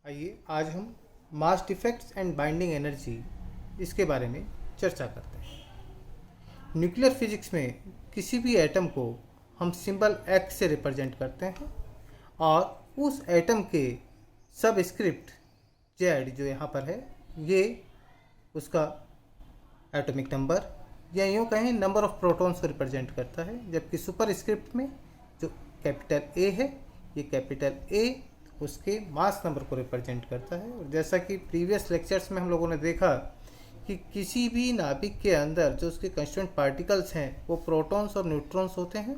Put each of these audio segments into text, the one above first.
आइए आज हम मास डिफेक्ट्स एंड बाइंडिंग एनर्जी इसके बारे में चर्चा करते हैं। न्यूक्लियर फिजिक्स में किसी भी एटम को हम सिंबल एक्स से रिप्रेजेंट करते हैं और उस एटम के सबस्क्रिप्ट जेड जो यहाँ पर है ये उसका एटॉमिक नंबर या यूँ कहें नंबर ऑफ प्रोटॉन्स को रिप्रेजेंट करता है, जबकि सुपर स्क्रिप्ट में जो कैपिटल ए है ये कैपिटल ए उसके मास नंबर को रिप्रेजेंट करता है। और जैसा कि प्रीवियस लेक्चर्स में हम लोगों ने देखा कि किसी भी नाभिक के अंदर जो उसके कंस्टिट्यूएंट पार्टिकल्स हैं वो प्रोटॉन्स और न्यूट्रॉन्स होते हैं।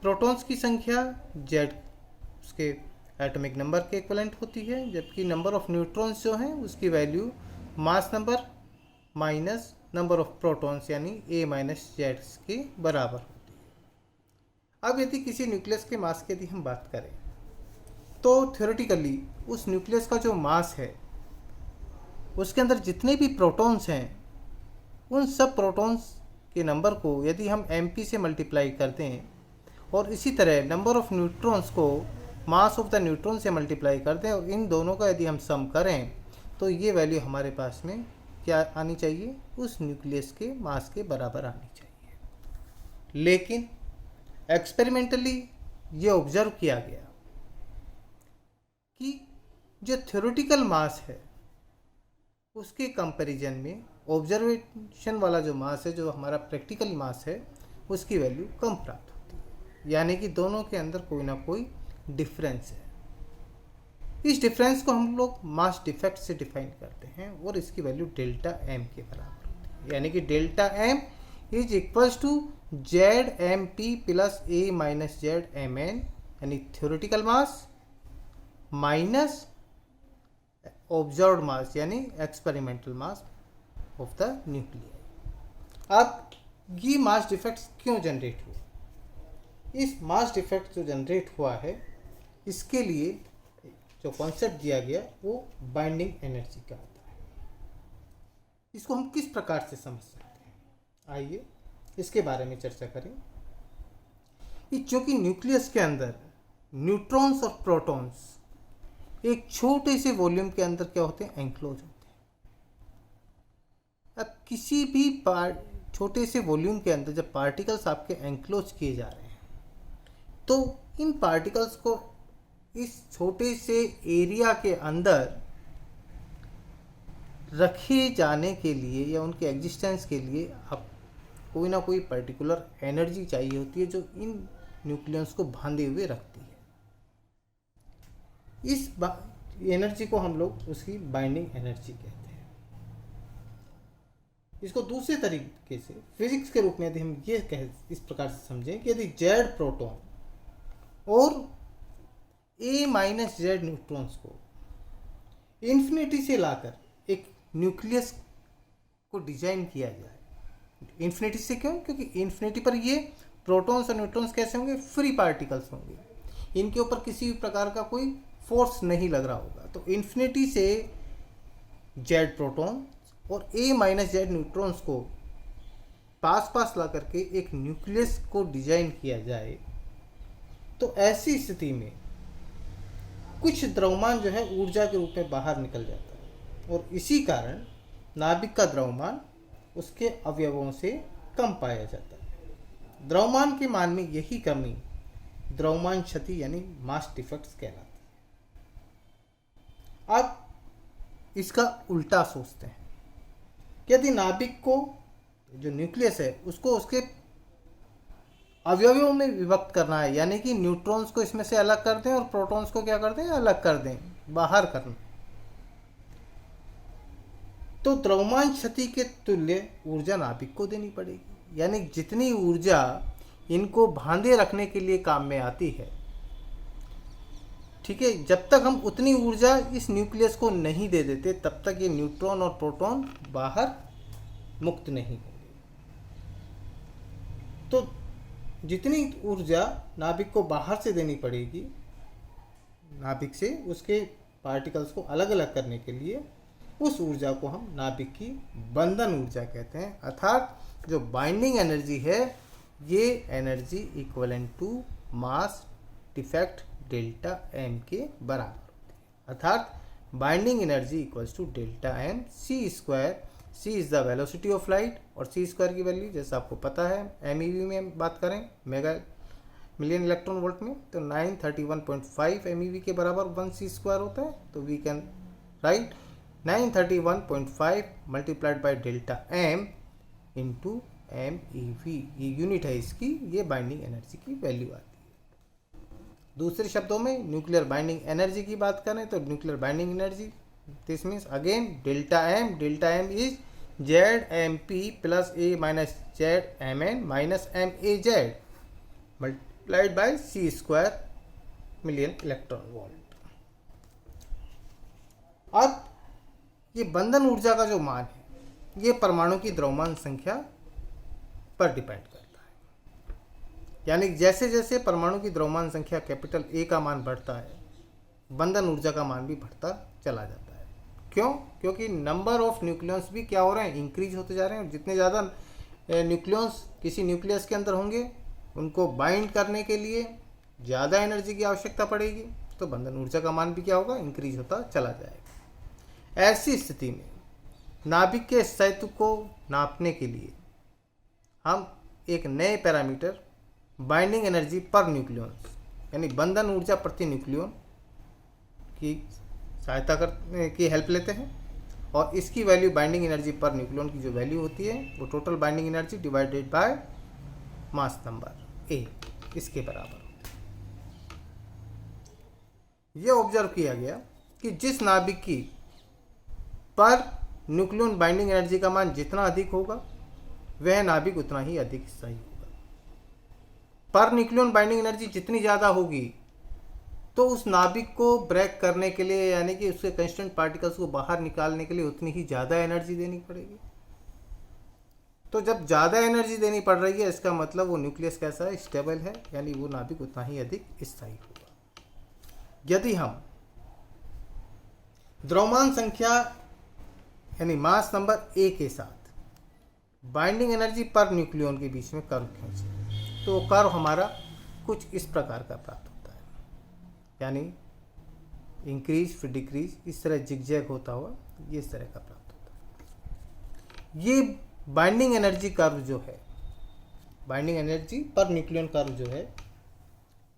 प्रोटॉन्स की संख्या जेड उसके एटॉमिक नंबर के इक्विवेलेंट होती है, जबकि नंबर ऑफ न्यूट्रॉन्स जो हैं उसकी value mass number minus number of protons यानी ए माइनस जेड के बराबर होती है। अब यदि किसी न्यूक्लियस के मास की यदि हम बात करें तो थ्योरेटिकली उस न्यूक्लियस का जो मास है उसके अंदर जितने भी प्रोटॉन्स हैं उन सब प्रोटॉन्स के नंबर को यदि हम mp से मल्टीप्लाई करते हैं और इसी तरह नंबर ऑफ न्यूट्रॉन्स को मास ऑफ द न्यूट्रॉन से मल्टीप्लाई करते हैं और इन दोनों का यदि हम सम करें तो ये वैल्यू हमारे पास में क्या आनी चाहिए, उस न्यूक्लियस के मास के बराबर आनी चाहिए। लेकिन एक्सपेरिमेंटली ये ऑब्जर्व किया गया कि जो थ्योरेटिकल मास है उसके कंपैरिजन में ऑब्जर्वेशन वाला जो मास है, जो हमारा प्रैक्टिकल मास है, उसकी वैल्यू कम प्राप्त होती है, यानी कि दोनों के अंदर कोई ना कोई डिफरेंस है। इस डिफरेंस को हम लोग मास डिफेक्ट से डिफाइन करते हैं और इसकी वैल्यू डेल्टा एम के बराबर होती है, यानी कि delta M is equals to Z M P plus A minus Z M N, यानी theoretical mass minus observed mass यानी experimental mass of the nuclear. अब ये मास डिफेक्ट्स क्यों जनरेट हुआ? इस मास डिफेक्ट जो जनरेट हुआ है इसके लिए जो कॉन्सेप्ट दिया गया वो बाइंडिंग एनर्जी का होता है। इसको हम किस प्रकार से समझ सकते हैं, आइए इसके बारे में चर्चा करें। क्योंकि न्यूक्लियस के अंदर न्यूट्रॉन्स और प्रोटॉन्स एक छोटे से वॉल्यूम के अंदर क्या होते हैं, एंक्लोज होते हैं। अब किसी भी छोटे से वॉल्यूम के अंदर जब पार्टिकल्स आपके एंक्लोज किए जा रहे हैं तो इन पार्टिकल्स को इस छोटे से एरिया के अंदर रखे जाने के लिए या उनके एग्जिस्टेंस के लिए आप कोई ना कोई पर्टिकुलर एनर्जी चाहिए होती है जो इन न्यूक्लियस को बांधे हुए रखती है। इस एनर्जी को हम लोग उसकी बाइंडिंग एनर्जी कहते हैं। इसको दूसरे तरीके से फिजिक्स के रूप में यदि हम ये इस प्रकार से समझें कि यदि जेड प्रोटॉन और ए माइनस जेड न्यूट्रॉन्स को इन्फिनिटी से लाकर एक न्यूक्लियस को डिजाइन किया जाए। इन्फिनिटी से क्यों? क्योंकि इन्फिनिटी पर ये प्रोटॉन्स और न्यूट्रॉन्स कैसे होंगे, फ्री पार्टिकल्स होंगे, इनके ऊपर किसी भी प्रकार का कोई फोर्स नहीं लग रहा होगा। तो इन्फिनिटी से जेड प्रोटॉन और ए माइनस जेड न्यूट्रॉन्स को पास पास ला करके एक न्यूक्लियस को डिजाइन किया जाए तो ऐसी स्थिति में कुछ द्रव्यमान जो है ऊर्जा के रूप में बाहर निकल जाता है और इसी कारण नाभिक का द्रव्यमान उसके अवयवों से कम पाया जाता है। द्रव्यमान के मान में यही कमी द्रव्यमान क्षति यानी मास डिफेक्ट्स कहलाती है। अब इसका उल्टा सोचते हैं कि यदि नाभिक को जो न्यूक्लियस है उसको उसके अवयवों में विभक्त करना है, यानी कि न्यूट्रॉन्स को इसमें से अलग कर दें और प्रोटॉन्स को क्या कर दें, अलग कर दें, बाहर करना, तो द्रव्यमान क्षति के तुल्य ऊर्जा नाभिक को देनी पड़ेगी। यानी जितनी ऊर्जा इनको बांधे रखने के लिए काम में आती है, ठीक है, जब तक हम उतनी ऊर्जा इस न्यूक्लियस को नहीं दे देते तब तक ये न्यूट्रॉन और प्रोटॉन बाहर मुक्त नहीं होंगे। तो जितनी ऊर्जा नाभिक को बाहर से देनी पड़ेगी, नाभिक से उसके पार्टिकल्स को अलग अलग करने के लिए, उस ऊर्जा को हम नाभिक की बंधन ऊर्जा कहते हैं। अर्थात जो बाइंडिंग एनर्जी है ये energy equivalent to mass defect delta M के बराबर होती है। अर्थात binding energy equals to delta M C square. C is the velocity of light और सी स्क्वायर की वैल्यू जैसे आपको पता है एम में बात करें मेगा मिलियन इलेक्ट्रॉन वोल्ट में तो 931.5 एम के बराबर 1 सी स्क्वायर होता है। तो we can write 931.5 multiplied by delta M into M E V, ये यूनिट है इसकी, ये बाइंडिंग एनर्जी की वैल्यू आती है। दूसरे शब्दों में न्यूक्लियर बाइंडिंग एनर्जी की बात करें तो nuclear binding energy this means again delta M is Z M P plus A minus Z M N minus M A Z multiplied by C square million electron volt. अब ये बंधन ऊर्जा का जो मान है ये परमाणु की द्रव्यमान संख्या पर डिपेंड करता है, यानी जैसे जैसे परमाणु की द्रव्यमान संख्या कैपिटल ए का मान बढ़ता है बंधन ऊर्जा का मान भी बढ़ता चला जाता है। क्यों? क्योंकि नंबर ऑफ न्यूक्लियंस भी क्या हो रहे हैं, इंक्रीज होते जा रहे हैं। और जितने ज़्यादा न्यूक्लियंस किसी न्यूक्लियस के अंदर होंगे उनको बाइंड करने के लिए ज़्यादा एनर्जी की आवश्यकता पड़ेगी, तो बंधन ऊर्जा का मान भी क्या होगा, इंक्रीज होता चला जाएगा। ऐसी स्थिति में नाभिक के स्थायित्व को नापने के लिए हम एक नए parameter binding energy per nucleon यानी बंधन ऊर्जा प्रति न्यूक्लियन की सहायता की हेल्प लेते हैं और इसकी value binding energy per nucleon की जो वैल्यू होती है वो total binding energy divided by mass number A इसके बराबर होती है। यह ऑब्जर्व किया गया कि जिस नाभिक की पर न्यूक्लियन बाइंडिंग एनर्जी का मान जितना अधिक होगा वह नाभिक उतना ही अधिक स्थायी होगा। पर न्यूक्लियन बाइंडिंग एनर्जी जितनी ज़्यादा होगी तो उस नाभिक को ब्रेक करने के लिए यानी कि उसके कंस्टेंट पार्टिकल्स को बाहर निकालने के लिए उतनी ही ज़्यादा एनर्जी देनी पड़ेगी। तो जब ज़्यादा एनर्जी देनी पड़ रही है इसका मतलब वो न्यूक्लियस कैसा है, स्टेबल है, यानी वो नाभिक उतना ही अधिक स्थायी होगा। यदि हम द्रव्यमान संख्या यानी मास नंबर ए के साथ बाइंडिंग एनर्जी पर न्यूक्लियन के बीच में कर्व खींचे तो कर्व हमारा कुछ इस प्रकार का प्राप्त होता है, यानी इंक्रीज फिर डिक्रीज इस तरह जिगजैग होता हुआ ये इस तरह का प्राप्त होता है। ये बाइंडिंग एनर्जी कर्व जो है, binding energy per nucleon curve जो है,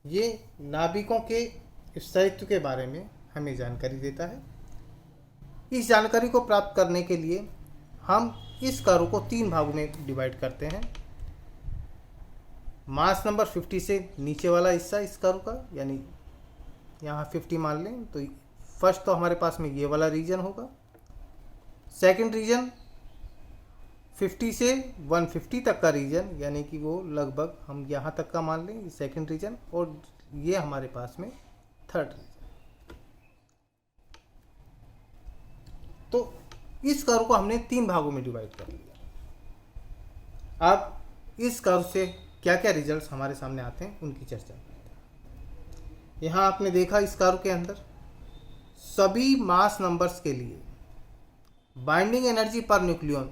ये नाभिकों के स्थायित्व के बारे में हमें जानकारी देता है। इस जानकारी को प्राप्त करने के लिए हम इस कर्व को 3 भागों में डिवाइड करते हैं। मास नंबर 50 से नीचे वाला हिस्सा इस कर्व का, यानी यहाँ 50 मान लें तो फर्स्ट तो हमारे पास में ये वाला रीजन होगा। सेकंड रीजन 50 से 150 तक का रीजन, यानी कि वो लगभग हम यहाँ तक का मान लें सेकंड रीजन, और ये हमारे पास में थर्ड रीजन। तो इस कर्व को हमने 3 भागों में डिवाइड कर लिया। अब इस कर्व से क्या क्या रिजल्ट्स हमारे सामने आते हैं उनकी चर्चा करते हैं। यहाँ आपने देखा इस कर्व के अंदर सभी मास नंबर्स के लिए बाइंडिंग एनर्जी पर न्यूक्लियन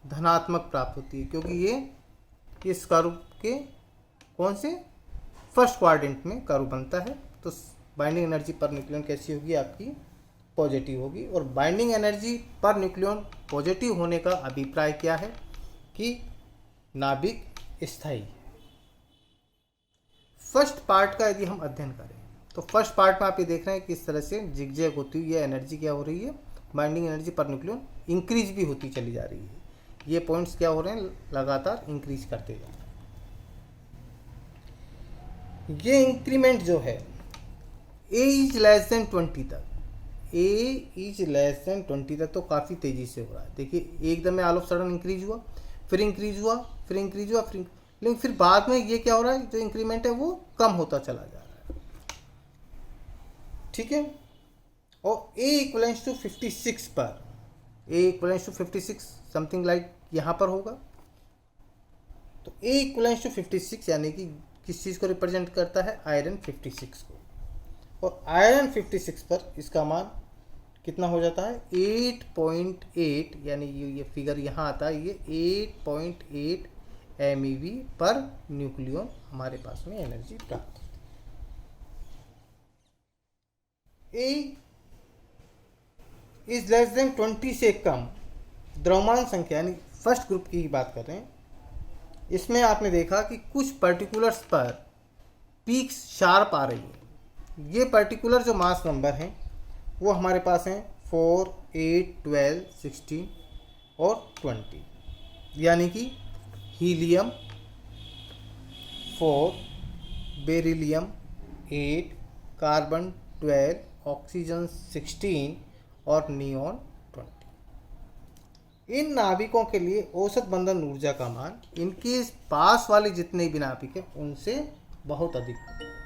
धनात्मक प्राप्त होती है, क्योंकि ये इस कर्व के कौन से फर्स्ट क्वाड्रेंट में कर्व बनता है। तो बाइंडिंग एनर्जी पर न्यूक्लियन कैसी होगी, आपकी पॉजिटिव होगी। और binding energy per nucleon positive होने का अभिप्राय क्या है कि नाभिक स्थायी है। फर्स्ट पार्ट का यदि हम अध्ययन करें तो फर्स्ट पार्ट में आप ये देख रहे हैं कि इस तरह से जिगजैग होती हुई ये एनर्जी क्या हो रही है, binding energy per nucleon increase भी होती चली जा रही है। ये पॉइंट्स क्या हो रहे हैं, लगातार इंक्रीज करते जा रहे हैं। ये इंक्रीमेंट जो है ए इज लेस देन 20 तक, ए इज लेस देन 20 तक तो काफ़ी तेज़ी से हो रहा है। देखिए एकदम में ऑल ऑफ सडन इंक्रीज हुआ, फिर इंक्रीज हुआ, फिर इंक्रीज हुआ, फिर लेकिन फिर बाद में ये क्या हो रहा है, जो इंक्रीमेंट है वो कम होता चला जा रहा है। ठीक है, और ए इक्वलेंस टू 56 पर, ए इक्वलेंस टू 56 समथिंग लाइक यहाँ पर होगा। तो ए इक्वलेंस टू 56 यानी कि किस चीज़ को रिप्रेजेंट करता है, आयरन 56 को। और आयरन 56 पर इसका मान कितना हो जाता है, 8.8, यानी ये फिगर यहाँ आता है, ये 8.8 MeV पर न्यूक्लियन हमारे पास में एनर्जी प्राप्त होती है। इज लेस देन 20 से कम द्रव्यमान संख्या यानी फर्स्ट ग्रुप की बात कर रहे हैं, इसमें आपने देखा कि कुछ पर्टिकुलर्स पर पीक्स शार्प आ रही है। ये पर्टिकुलर जो मास नंबर हैं वो हमारे पास हैं 4, 8, 12, 16 और 20, यानी कि हीलियम 4, बेरिलियम 8, कार्बन 12, ऑक्सीजन 16 और नियॉन 20। इन नाभिकों के लिए औसत बंधन ऊर्जा का मान इनके पास वाले जितने भी नाभिक हैं उनसे बहुत अधिक है।